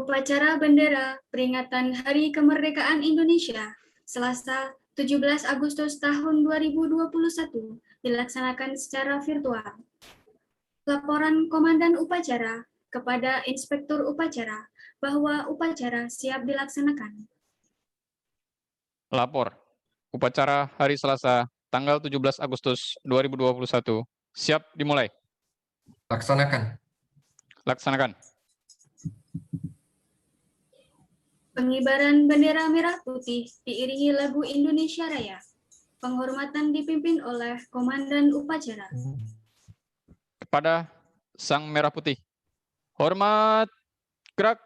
Upacara bendera peringatan Hari Kemerdekaan Indonesia, Selasa 17 Agustus tahun 2021, dilaksanakan secara virtual. Laporan Komandan Upacara kepada Inspektur Upacara bahwa upacara siap dilaksanakan. Lapor. Upacara hari Selasa, tanggal 17 Agustus 2021, siap dimulai. Laksanakan. Laksanakan. Pengibaran bendera merah putih diiringi lagu Indonesia Raya. Penghormatan dipimpin oleh Komandan Upacara. Kepada Sang Merah Putih. Hormat, gerak.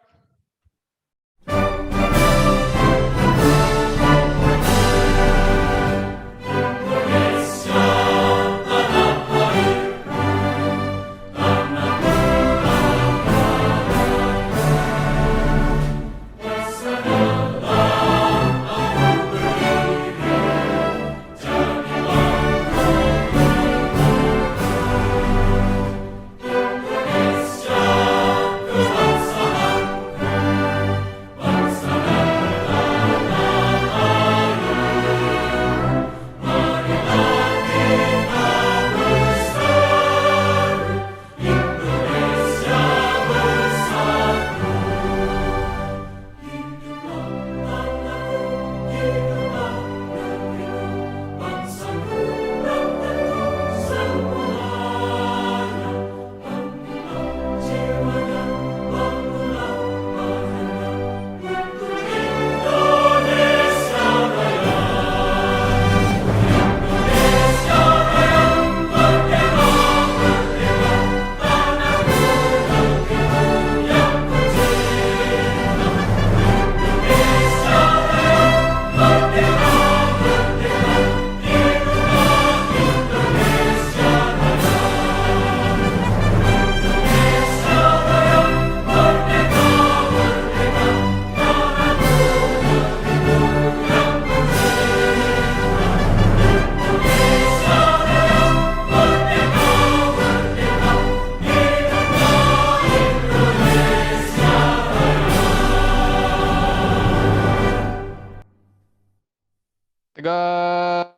Tegak,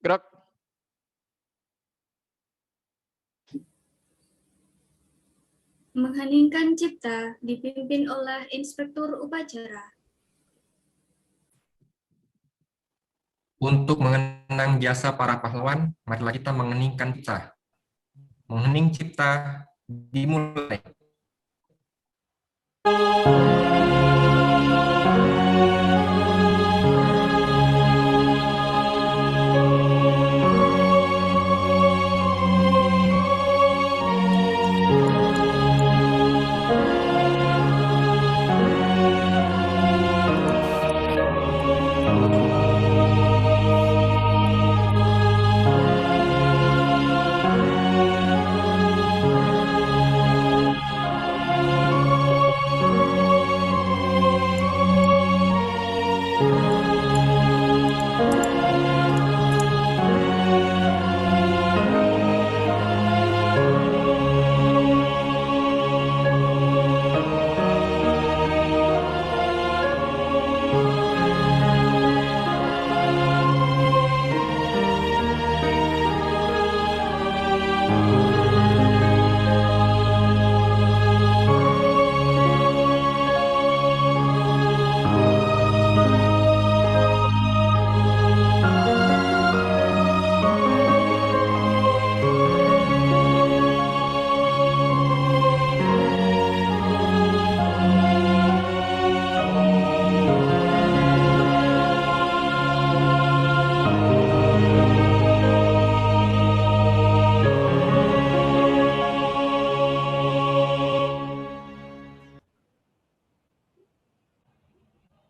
gerak. Mengheningkan cipta dipimpin oleh Inspektur Upacara. Untuk mengenang jasa para pahlawan, marilah kita mengheningkan cipta. Menghening cipta dimulai.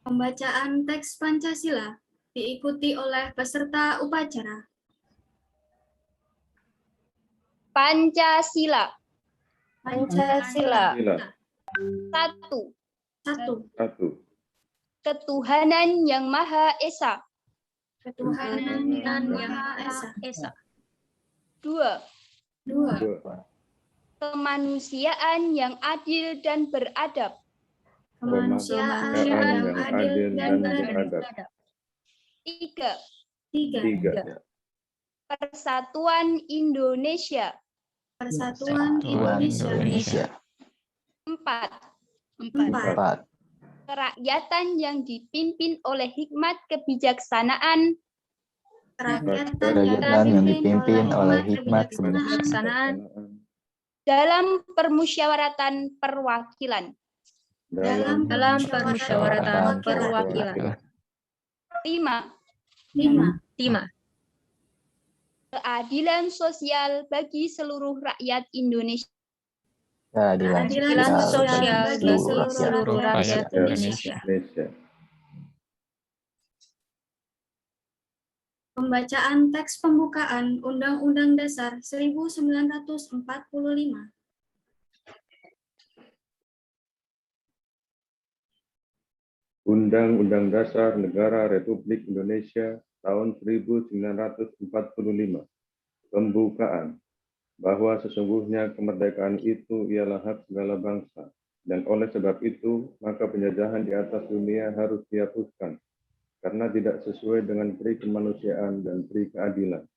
Pembacaan teks Pancasila diikuti oleh peserta upacara. Pancasila. Pancasila. Satu. Ketuhanan Yang Maha Esa. Ketuhanan yang Maha Esa. Dua. Dua. Kemanusiaan yang adil dan beradab. kemanusiaan yang yang adil dan beradab. 3. 3. Persatuan Indonesia. Persatuan Indonesia. Indonesia. 4. 4. Kerakyatan yang dipimpin oleh hikmat kebijaksanaan Kerakyatan yang dipimpin oleh hikmat kebijaksanaan dalam permusyawaratan perwakilan. dalam permusyawaratan perwakilan. 5. Keadilan sosial bagi seluruh rakyat Indonesia. Keadilan sosial bagi seluruh rakyat Indonesia. Pembacaan teks pembukaan Undang-Undang Dasar 1945. Undang-Undang Dasar Negara Republik Indonesia tahun 1945. Pembukaan. Bahwa sesungguhnya kemerdekaan itu ialah hak segala bangsa, dan oleh sebab itu, maka penjajahan di atas dunia harus dihapuskan, karena tidak sesuai dengan pri kemanusiaan dan pri keadilan.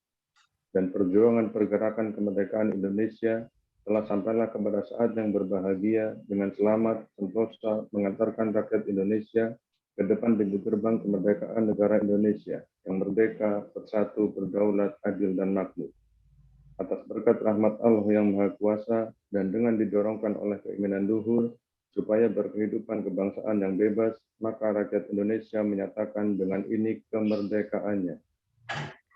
Dan perjuangan pergerakan kemerdekaan Indonesia telah sampailah kepada saat yang berbahagia dengan selamat, sentosa mengantarkan rakyat Indonesia ke depan pintu gerbang kemerdekaan negara Indonesia yang merdeka, bersatu, berdaulat, adil, dan makmur. Atas berkat rahmat Allah yang Maha Kuasa dan dengan didorongkan oleh keinginan luhur supaya berkehidupan kebangsaan yang bebas, maka rakyat Indonesia menyatakan dengan ini kemerdekaannya.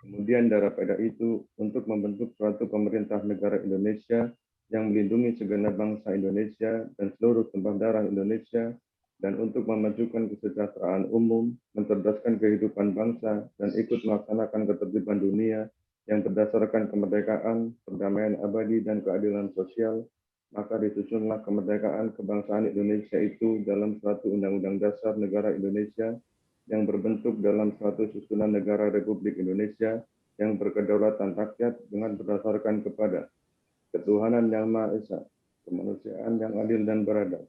Kemudian daripada itu, untuk membentuk suatu pemerintah negara Indonesia yang melindungi segenap bangsa Indonesia dan seluruh tumpah darah Indonesia, dan untuk memajukan kesejahteraan umum, mencerdaskan kehidupan bangsa, dan ikut melaksanakan ketertiban dunia yang berdasarkan kemerdekaan, perdamaian abadi, dan keadilan sosial, maka disusunlah kemerdekaan kebangsaan Indonesia itu dalam suatu Undang-Undang Dasar Negara Indonesia yang berbentuk dalam suatu susunan negara Republik Indonesia yang berkedaulatan rakyat dengan berdasarkan kepada ketuhanan yang Maha Esa, kemanusiaan yang adil dan beradab,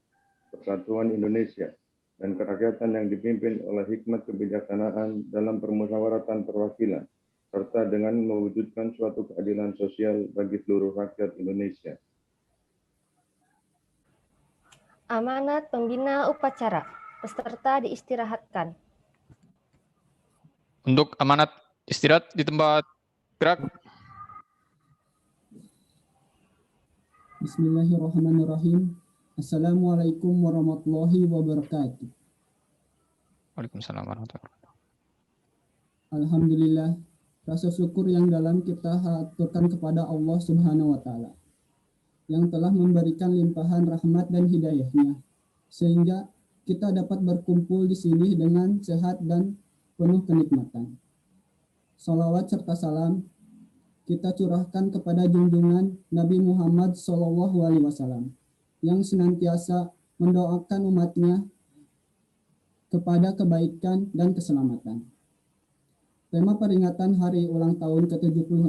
persatuan Indonesia, dan kerakyatan yang dipimpin oleh hikmat kebijaksanaan dalam permusyawaratan perwakilan, serta dengan mewujudkan suatu keadilan sosial bagi seluruh rakyat Indonesia. Amanat pembina upacara, peserta diistirahatkan. Untuk amanat istirahat di tempat gerak. Bismillahirrahmanirrahim. Assalamualaikum warahmatullahi wabarakatuh. Waalaikumsalam warahmatullahi wabarakatuh. Alhamdulillah, rasa syukur yang dalam kita haturkan kepada Allah Subhanahu wa Ta'ala yang telah memberikan limpahan rahmat dan hidayahnya, sehingga kita dapat berkumpul di sini dengan sehat dan penuh kenikmatan. Salawat serta salam kita curahkan kepada junjungan Nabi Muhammad SAW yang senantiasa mendoakan umatnya kepada kebaikan dan keselamatan. Tema peringatan hari ulang tahun ke-76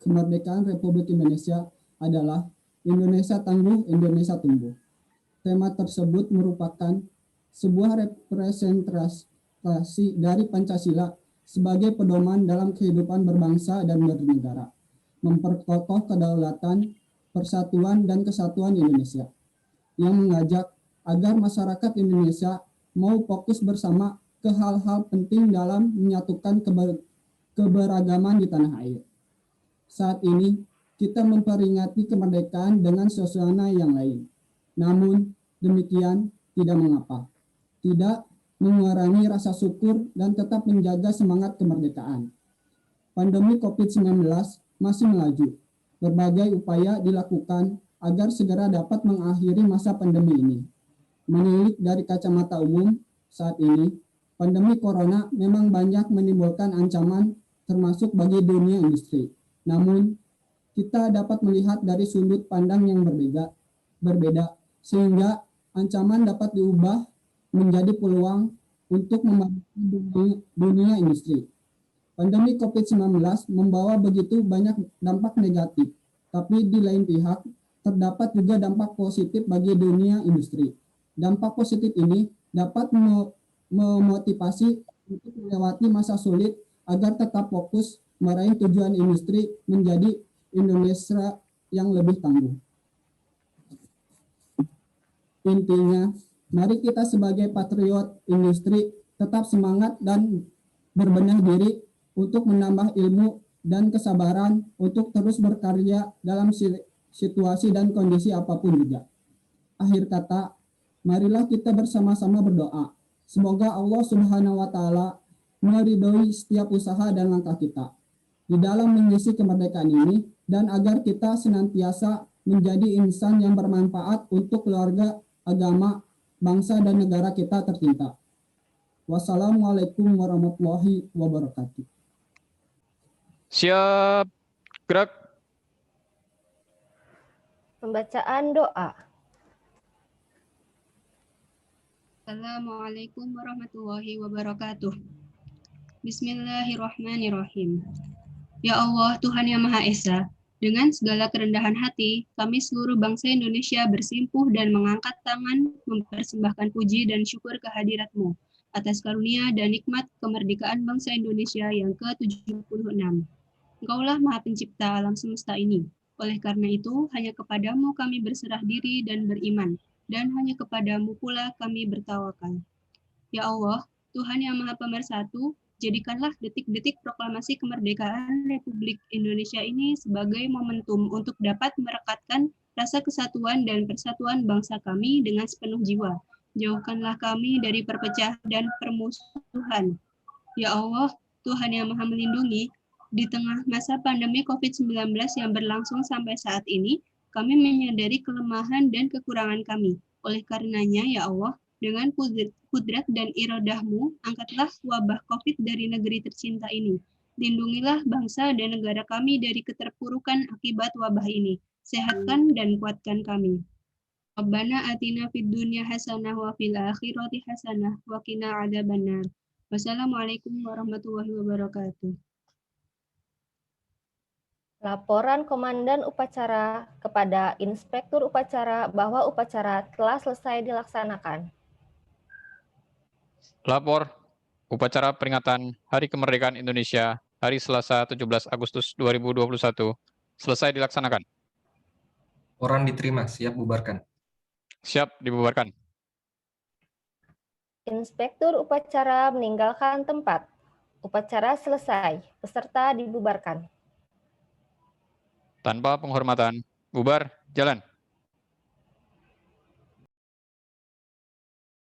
kemerdekaan Republik Indonesia adalah Indonesia Tangguh, Indonesia Tumbuh. Tema tersebut merupakan sebuah representasi dari Pancasila sebagai pedoman dalam kehidupan berbangsa dan bernegara, memperkokoh kedaulatan, persatuan, dan kesatuan Indonesia, yang mengajak agar masyarakat Indonesia mau fokus bersama ke hal-hal penting dalam menyatukan keberagaman di tanah air. Saat ini, kita memperingati kemerdekaan dengan suasana yang lain. Namun, demikian tidak mengapa. Tidak mengurangi rasa syukur dan tetap menjaga semangat kemerdekaan. Pandemi COVID-19 masih melaju. Berbagai upaya dilakukan agar segera dapat mengakhiri masa pandemi ini. Menilik dari kacamata umum, saat ini, pandemi corona memang banyak menimbulkan ancaman termasuk bagi dunia industri. Namun, kita dapat melihat dari sudut pandang yang berbeda, sehingga ancaman dapat diubah menjadi peluang untuk membantu dunia industri. Pandemi COVID-19 membawa begitu banyak dampak negatif, tapi di lain pihak terdapat juga dampak positif bagi dunia industri. Dampak positif ini dapat memotivasi untuk melewati masa sulit agar tetap fokus meraih tujuan industri menjadi Indonesia yang lebih tangguh. Intinya, mari kita sebagai patriot industri tetap semangat dan berbenah diri untuk menambah ilmu dan kesabaran untuk terus berkarya dalam situasi dan kondisi apapun juga. Akhir kata, marilah kita bersama-sama berdoa. Semoga Allah Subhanahu wa Ta'ala meridhoi setiap usaha dan langkah kita di dalam mengisi kemerdekaan ini, dan agar kita senantiasa menjadi insan yang bermanfaat untuk keluarga, agama, bangsa, dan negara kita tercinta. Wassalamualaikum warahmatullahi wabarakatuh. Siap, gerak. Pembacaan doa. Assalamualaikum warahmatullahi wabarakatuh. Bismillahirrahmanirrahim. Ya Allah, Tuhan yang Maha Esa, dengan segala kerendahan hati, kami seluruh bangsa Indonesia bersimpuh dan mengangkat tangan mempersembahkan puji dan syukur kehadirat-Mu atas karunia dan nikmat kemerdekaan bangsa Indonesia yang ke-76. Engkaulah Maha Pencipta alam semesta ini. Oleh karena itu, hanya kepadamu kami berserah diri dan beriman, dan hanya kepadamu pula kami bertawakal. Ya Allah, Tuhan yang Maha Pemersatu, jadikanlah detik-detik proklamasi kemerdekaan Republik Indonesia ini sebagai momentum untuk dapat merekatkan rasa kesatuan dan persatuan bangsa kami dengan sepenuh jiwa. Jauhkanlah kami dari perpecahan dan permusuhan. Ya Allah, Tuhan yang Maha Melindungi, di tengah masa pandemi COVID-19 yang berlangsung sampai saat ini, kami menyadari kelemahan dan kekurangan kami. Oleh karenanya, ya Allah, dengan kudrat dan iradahmu, angkatlah wabah COVID dari negeri tercinta ini. Lindungilah bangsa dan negara kami dari keterpurukan akibat wabah ini. Sehatkan dan kuatkan kami. Rabbana atina fid dunya hasanah wa fil akhirati hasanah wa qina adzabannar. Wassalamualaikum warahmatullahi wabarakatuh. Laporan Komandan Upacara kepada Inspektur Upacara bahwa upacara telah selesai dilaksanakan. Lapor upacara peringatan Hari Kemerdekaan Indonesia hari Selasa 17 Agustus 2021 selesai dilaksanakan. Orang diterima, siap bubarkan. Siap dibubarkan. Inspektur Upacara meninggalkan tempat. Upacara selesai, peserta dibubarkan. Tanpa penghormatan, bubar, jalan.